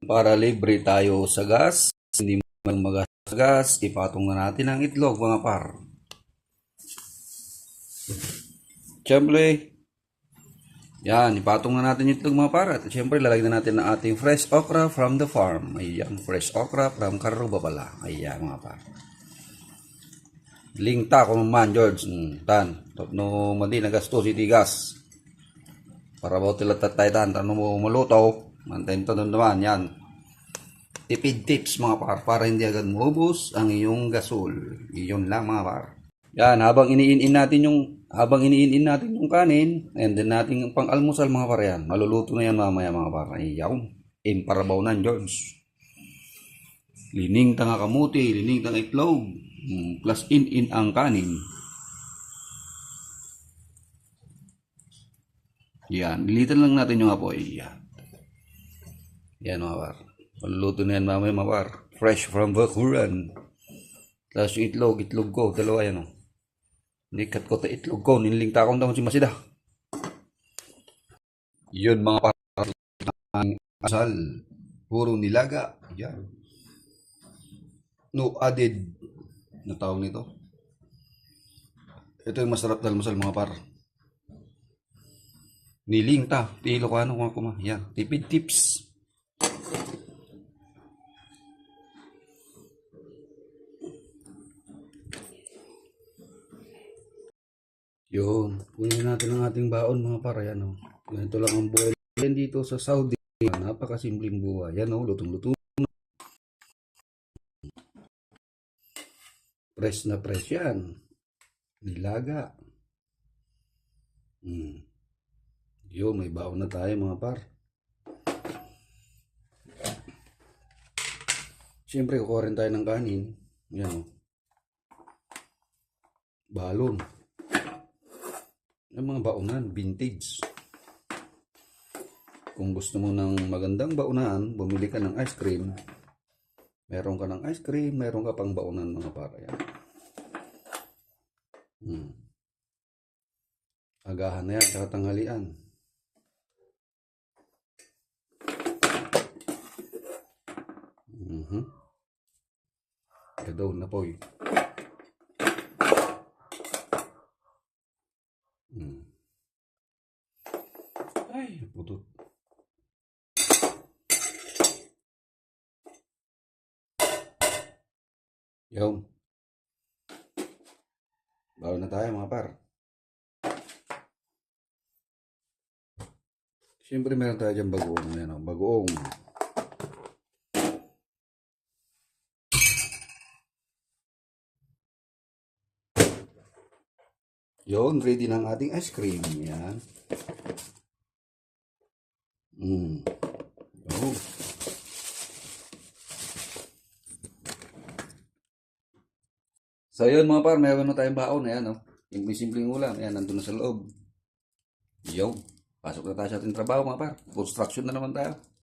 Para libre tayo sa gas, hindi man magas sa gas, ipatong na natin ang itlog mga par. Siyempre, yan, ipatong na natin yung itlog mga par. At siyempre, lalagyan na natin ang ating fresh okra from the farm. Ayan, fresh okra from Karuba pala. Ayan mga par. Lingta ko naman, George. Tan, no, madi na gasto si tigas. Para ba tilat tatay tan, tanong mo maluto. Mantayin to naman, yan. Tipid tips mga par, para hindi agad maubos ang iyong gasol. Iyon lang mga par. Yan, habang iniin natin yung kanin, and then natin pang-almusal mga par yan. Maluluto na yan mamaya mga par. Ayaw, imparabaw na, George. Lining tanga kamuti, lining tanga itlog, plus in ang kanin. Yan, lilitan lang natin yung apoy. Yan. Yan mga par. Maluluto na yan mamaya mga par. Fresh from Bakuran. Tapos yung itlog ko, dalawa yan o. Nikat ko ta itlog ko, niling takong daw si Masida. Yun mga par. Asal. Puro nilaga. Yan. No added na tawag nito. Ito yung masarap na almusal mga par. Niling ta. Tilo ko ano kung kuma. Yan. Tipid tips. Yun. Kunin natin ang ating baon mga par. Yan o. Ganito lang ang buhay dito sa Saudi. Napakasimpleng buhay. Yan o. Lutong-lutong. Press na press yan. Nilaga. Yo, may baon na tayo mga par. Siyempre, kukuha rin tayo ng kanin. Yan o. Balon. Yung mga baonan, vintage. Kung gusto mo ng magandang baonan, bumili ka ng ice cream. Meron ka ng ice cream, meron ka pang baonan mga para yan. Agahan na yan, saka tanghalian. Daw na po eh. Ay, putot. Yun. Bawa na tayo mga par. Siyempre meron tayo dyan bagoong. Yan o, bagoong. Yun, ready ng ating ice cream. Yan. Oh. So yun mga par, meron na tayong baon. Ayan o. Yung may simpleng ulam. Ayan, nandun na sa loob. Yo. Pasok na tayo sa ating trabaho mga par. Construction na naman tayo.